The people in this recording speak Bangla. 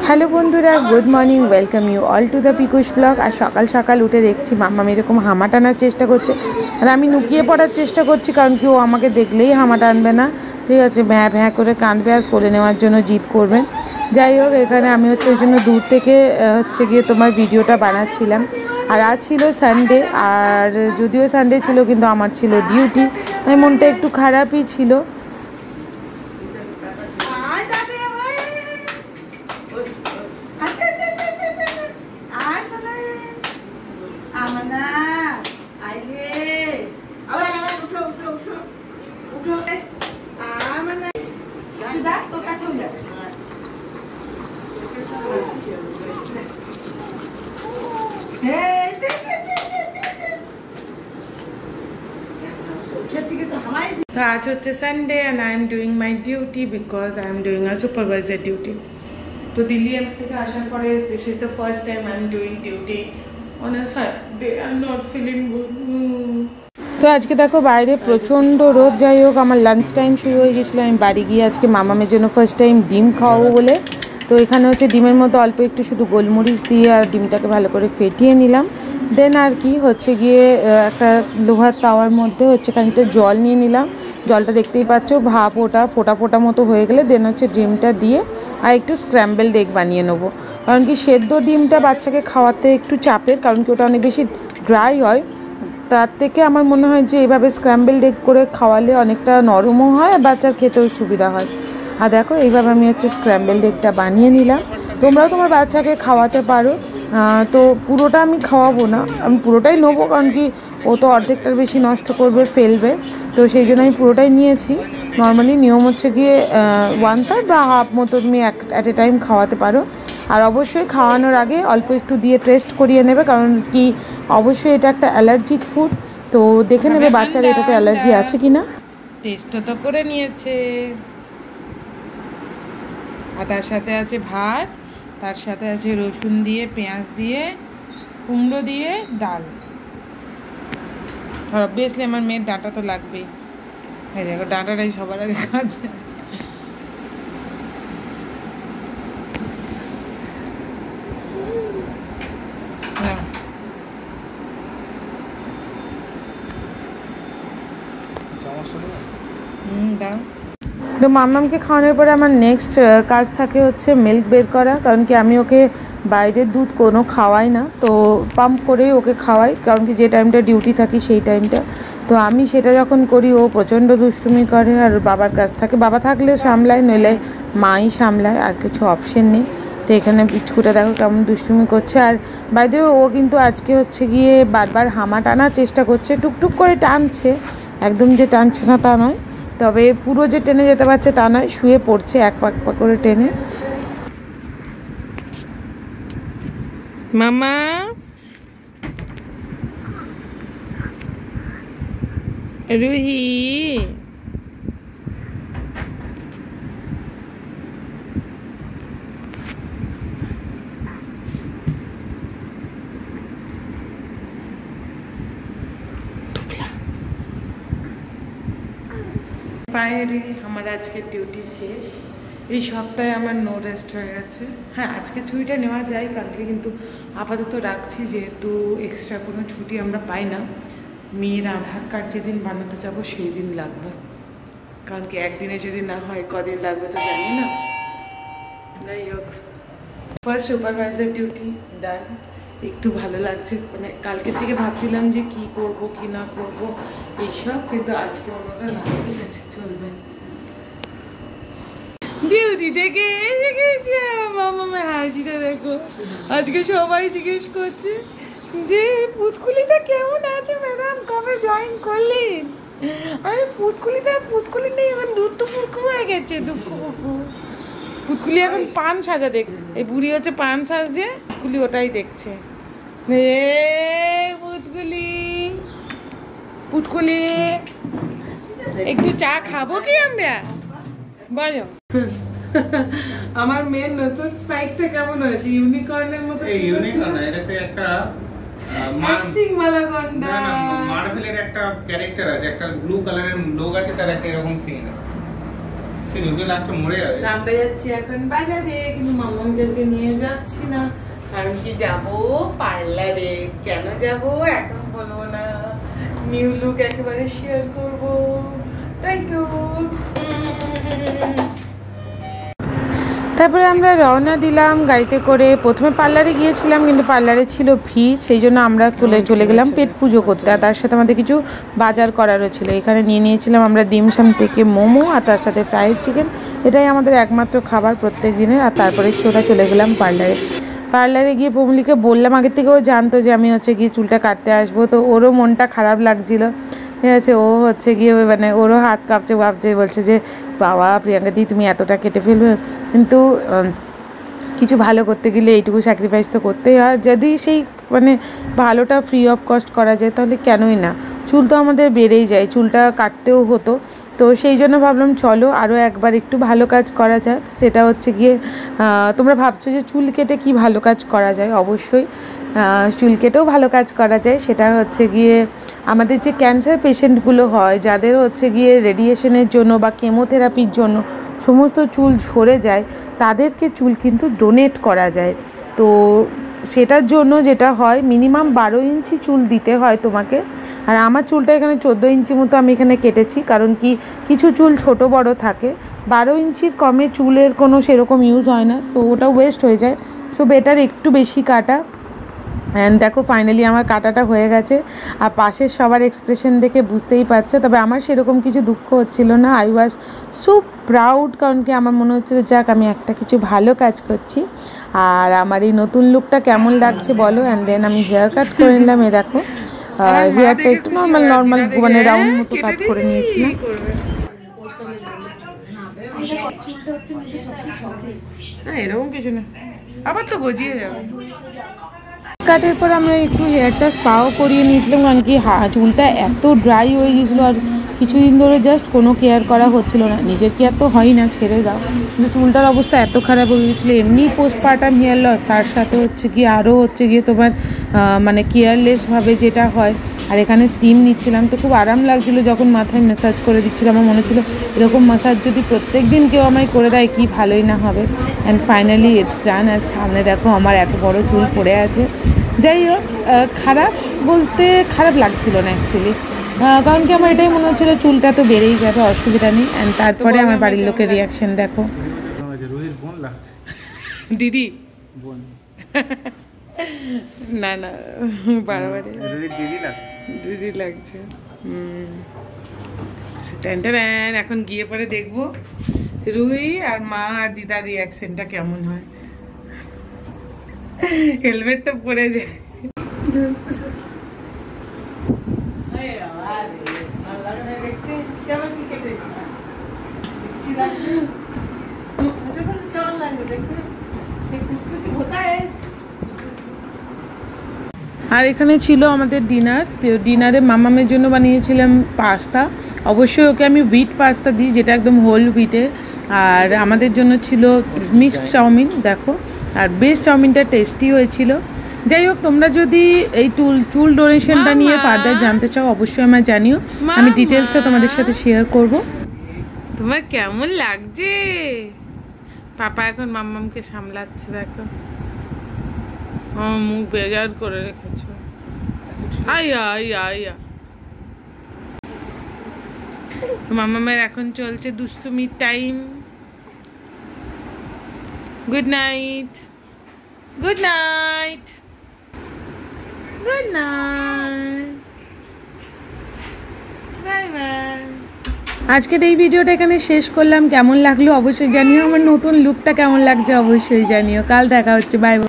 হ্যালো বন্ধুরা, good morning, welcome you all to the Pikush blog. আর সকাল সকাল উঠে দেখছি মাম্মাম এরকম হামা টানার চেষ্টা করছে, আর আমি লুকিয়ে পড়ার চেষ্টা করছি, কারণ কি ও আমাকে দেখলেই হামা টানবে না, ঠিক আছে, ভ্যাঁ ভ্যাঁ করে কাঁদবে আর করে নেওয়ার জন্য জিদ করবে। যাই হোক, এখানে আমি হচ্ছে ওই জন্য দূর থেকে হচ্ছে গিয়ে তোমার ভিডিওটা বানাচ্ছিলাম। আর আজ ছিল সানডে, আর যদিও সানডে ছিল কিন্তু আমার ছিল ডিউটি, তাই মনটা একটু খারাপই ছিল। So आज होते Sunday and I am doing my duty because I am doing a supervisor duty. तो दिल्ली एम्स থেকে আসার পরে this is the first time I am doing duty on a Sunday. I am not feeling good. তো আজকে দেখো বাইরে প্রচণ্ড রোদ। যাই হোক, আমার লাঞ্চ টাইম শুরু হয়ে গেছিলো। আমি বাড়ি গিয়ে আজকে মামামের জন্য ফার্স্ট টাইম ডিম খাওয়াবো বলে, তো এখানে হচ্ছে ডিমের মধ্যে অল্প একটু শুধু গোলমরিচ দিয়ে আর ডিমটাকে ভালো করে ফেটিয়ে নিলাম। দেন আর কি হচ্ছে গিয়ে একটা লোহার তাওয়ার মধ্যে হচ্ছে খানিকটা জল নিয়ে নিলাম। জলটা দেখতেই পাচ্ছ, ভাপ ওটা ফোটা ফোটা মতো হয়ে গেলে দেন হচ্ছে ডিমটা দিয়ে আর একটু স্ক্র্যাম্বেলড এগ বানিয়ে নেবো। কারণ কি সেদ্ধ ডিমটা বাচ্চাকে খাওয়াতে একটু চাপের, কারণ কি ওটা অনেক বেশি ড্রাই হয়। তার থেকে আমার মনে হয় যে এইভাবে স্ক্র্যাম্বেলড এগ করে খাওয়ালে অনেকটা নরমও হয় আর বাচ্চার খেতেও সুবিধা হয়। আর দেখো, এইভাবে আমি হচ্ছে স্ক্র্যাম্বেলড এগটা বানিয়ে নিলাম। তোমরাও তোমার বাচ্চাকে খাওয়াতে পারো। তো পুরোটা আমি খাওয়াবো না, আমি পুরোটাই নেবো, কারণ কি ও তো অর্ধেকটার বেশি নষ্ট করবে, ফেলবে, তো সেই জন্য আমি পুরোটাই নিয়েছি। নর্মালি নিয়ম হচ্ছে গিয়ে 1/3 বা হাফ মতো তুমি অ্যাট এ টাইম খাওয়াতে পারো। আর অবশ্যই খাওয়ানোর আগে অল্প একটু দিয়ে টেস্ট করিয়ে নেবে, কারণ কি অবশ্যই এটা একটা অ্যালার্জিক ফুড, তো দেখে নেবে বাচ্চার এটাতে অ্যালার্জি আছে কি না। টেস্টও তো করে নিয়েছে। আর তার সাথে আছে ভাত, তার সাথে আছে রসুন দিয়ে, পেঁয়াজ দিয়ে, কুমড়ো দিয়ে ডাল। আর অবভিয়াসলি আমার মেয়ের ডাঁটা তো লাগবেই। এই দেখো, ডাঁটাটাই সবার আগে খাচ্ছে। দাও। তো মাম্মামকে খাওয়ানোর পরে আমার নেক্সট কাজ থাকে হচ্ছে মিল্ক বের করা, কারণ কি আমি ওকে বাইরের দুধ কোনো খাওয়াই না, তো পাম্প করেই ওকে খাওয়াই, কারণ কি যে টাইমটা ডিউটি থাকি সেই টাইমটা। তো আমি সেটা যখন করি ও প্রচণ্ড দুষ্টুমি করে, আর বাবার কাছ থাকে, বাবা থাকলে সামলায়, নইলে মাই সামলায়, আর কিছু অপশন নেই। তো এখানে বিস্কুটটা দেখো কেমন দুষ্টুমি করছে। আর বাইরে ও কিন্তু আজকে হচ্ছে গিয়ে বারবার হামা টানার চেষ্টা করছে, টুকটুক করে টানছে, একদম যে টানছে না তা নয়, তবে পুরো যে টেনে যেতে পারছে তা নয়, শুয়ে পড়ছে এক পাক পাক করে টেনে। মামা রুহি, ফাইনালি আমার আজকের ডিউটি শেষ। এই সপ্তাহে আমার নো রেস্ট হয়ে গেছে। হ্যাঁ, আজকে ছুটিটা নেওয়া যায়, কালকে কিন্তু আপাতত রাখছি, যেহেতু এক্সট্রা কোনো ছুটি আমরা পাই না। মেয়ের আধার কার্ড যেদিন বানাতে যাবো সেই দিন লাগবে, কারণ কি একদিনে যদি না হয় কদিন লাগবে তো জানি না। যাই হোক, ফার্স্ট সুপারভাইজার ডিউটি ডান। একটু ভালো লাগছে, মানে কালকের থেকে ভাবছিলাম যে কি করব কি না করব এইসব, কিন্তু আজকে অন্যটা না, ঠিক আছে, চলবে। ডিউটি থেকে এসে গেছে মামা, হাসিটা দেখো। আজকে সবাই জিজ্ঞেস করছে যে পুতকুলিটা কেমন আছে ম্যাডাম, কবে জয়েন করলেন? আরে পুতকুলি নেই, এখন দুধ তো পুরকু হয়ে গেছে, দুঃখ পুতকুলি এখন পান সাজা দেখ, এই বুড়ি হচ্ছে পান সাজছে, পুতকুলি ওটাই দেখছে। পুতকুলি একটু চা খাবো কি আমরা, বলো? আমার মেয়ের নতুন স্পাইকটা কেমন হয়েছে? ইউনিকর্নের মতো। এই ইউনিকর্ন না, এটা হচ্ছে একটা ম্যাক্সিং মালাগন্ডা, মার্ভেলের একটা ক্যারেক্টার আছে, একটা ব্লু কালারের লোক আছে, তার একটা এরকম সিন আছে। আমরা যাচ্ছি এখন বাজারে, কিন্তু মামামদেরকে নিয়ে যাচ্ছি না, কারণ কি যাবো পার্লারে। কেন যাব এখন বলবো না, নিউ লুক একেবারে শেয়ার করব, তাই তো। তারপরে আমরা রওনা দিলাম গাড়িতে করে। প্রথমে পার্লারে গিয়েছিলাম, কিন্তু পার্লারে ছিল ভিড়, সেই জন্য আমরা চলে গেলাম পেট পুজো করতে। আর তার সাথে আমাদের কিছু বাজার করারও ছিল। এখানে নিয়ে নিয়েছিলাম আমরা ডিমসাম থেকে মোমো, আর তার সাথে ফ্রাইড চিকেন। এটাই আমাদের একমাত্র খাবার প্রত্যেক দিনের। আর তারপরে সোজা চলে গেলাম পার্লারে গিয়ে পমলিকে বললাম, আগের থেকে ও জানতো যে আমি গিয়ে চুলটা কাটতে আসবো, তো ওরও মনটা খারাপ লাগছিল, ঠিক আছে। ও গিয়ে মানে ওরও হাত কাঁপছে, বলছে যে বাবা প্রিয়াঙ্কা দি তুমি এতটা কেটে ফেলবে, কিন্তু কিছু ভালো করতে গেলে এইটুকু স্যাক্রিফাইস তো করতেই। আর যদি সেই মানে ভালোটা ফ্রি অফ কস্ট করা যায় তাহলে কেনই না। চুল তো আমাদের বেড়েই যায়, চুলটা কাটতেও হতো, তো সেই জন্য ভাবলাম চলো আরও একবার একটু ভালো কাজ করা যাক। সেটা গিয়ে তোমরা ভাবছো যে চুল কেটে কি ভালো কাজ করা যায়, অবশ্যই চুল কেটেও ভালো কাজ করা যায়। সেটা গিয়ে আমাদের যে ক্যান্সার পেশেন্টগুলো হয়, যাদের গিয়ে রেডিয়েশনের জন্য বা কেমোথেরাপির জন্য সমস্ত চুল ঝরে যায়, তাদেরকে চুল কিন্তু ডোনেট করা যায়। তো সেটার জন্য যেটা হয়, মিনিমাম 12 ইঞ্চি চুল দিতে হয় তোমাকে। আর আমার চুলটা এখানে 14 ইঞ্চি মতো আমি এখানে কেটেছি, কারণ কি কিছু চুল ছোট বড় থাকে। 12 ইঞ্চির কমে চুলের কোনো সেরকম ইউজ হয় না, তো ওটা ওয়েস্ট হয়ে যায়। সো বেটার একটু বেশি কাটা। অ্যান্ড দেখো ফাইনালি আমার কাটাটা হয়ে গেছে। আর পাশের সবার এক্সপ্রেশন দেখে বুঝতেই পারছো, তবে আমার সেরকম কিছু দুঃখ হচ্ছিল না। আই ওয়াজ সো প্রাউড, কারণ কি আমার মনে হচ্ছিল যাক আমি একটা কিছু ভালো কাজ করছি। আর আমার এই নতুন লুকটা কেমন লাগছে বলো। অ্যান্ড দেন আমি হেয়ার কাট করে নিলাম। এ দেখো হেয়ারটা একটু নর্মাল মানে রাউন্ড মতো কাট করে নিয়েছিলাম। এরকম কিছু না, আবার তো গজিয়ে যাবে। কাটের পর আমরা একটু হেয়ারটা স্পাও করিয়ে নিয়েছিলাম, কারণ কি চুলটা এত ড্রাই হয়ে গিয়েছিলো। আর কিছুদিন ধরে জাস্ট কোনো কেয়ার করা হচ্ছিল না। নিজের কেয়ার তো হয় না, ছেড়ে দাও, কিন্তু চুলটার অবস্থা এত খারাপ হয়ে গিয়েছিলো। এমনি পোস্টপার্টাম হেয়ার লস, তার সাথে গিয়ে আরও গিয়ে তোমার মানে কেয়ারলেসভাবে যেটা হয়। আর এখানে স্টিম নিচ্ছিলাম, তো খুব আরাম লাগছিলো যখন মাথায় ম্যাসাজ করে দিচ্ছিলো। আমার মনে হচ্ছিলো এরকম ম্যাসাজ যদি প্রত্যেক দিন কেউ আমায় করে দেয় কি ভালোই না হবে। And finally it's done. আর সামনে দেখো আমার এত বড় চুল পড়ে আছে। যাই হোক, খারাপ বলতে খারাপ লাগছিল না অ্যাকচুয়ালি, কারণ কি আমার এটাই মনে হচ্ছিলো চুলটা তো বেড়েই যাবে, অসুবিধা নেই। অ্যান্ড তারপরে আমার বাড়ির লোকের রিয়াকশন দেখো। দিদি না না বাড়াবাড়ি দিদি লাগছে। এখন গিয়ে পরে দেখবো রুই আর মা আর দিদার রিয়াকশনটা কেমন হয়। হেলমেটটা পরে যায়। আর এখানে ছিল আমাদের ডিনার। ডিনারে মামামের জন্য বানিয়েছিলাম পাস্তা। অবশ্যই ওকে আমি হুইট পাস্তা দিই, যেটা একদম হোল হুইটে। আর আমাদের জন্য ছিল মিক্সড চাউমিন, দেখো। আর বেশ চাউমিনটা টেস্টি হয়েছিল। যাই হোক, তোমরা যদি এই চুল ডোনেশনটা নিয়ে ফার্দার জানতে চাও অবশ্যই আমায় জানিও, আমি ডিটেলসটা তোমাদের সাথে শেয়ার করব। তোমার কেমন লাগছে? পাপা এখন মাম্মামকে সামলাচ্ছে, দেখো মুখ বেজার করে রেখেছো। আইয়া আইয়া আইয়া। মাম্মামের এখন চলছে দুষ্টুমির time. Good night, good night, good night, bye bye. আজকের এই ভিডিওটা এখানে শেষ করলাম। কেমন লাগলো অবশ্যই জানিও। আমার নতুন লুকটা কেমন লাগছে অবশ্যই জানিও। কাল দেখা হচ্ছে, বাই বাই।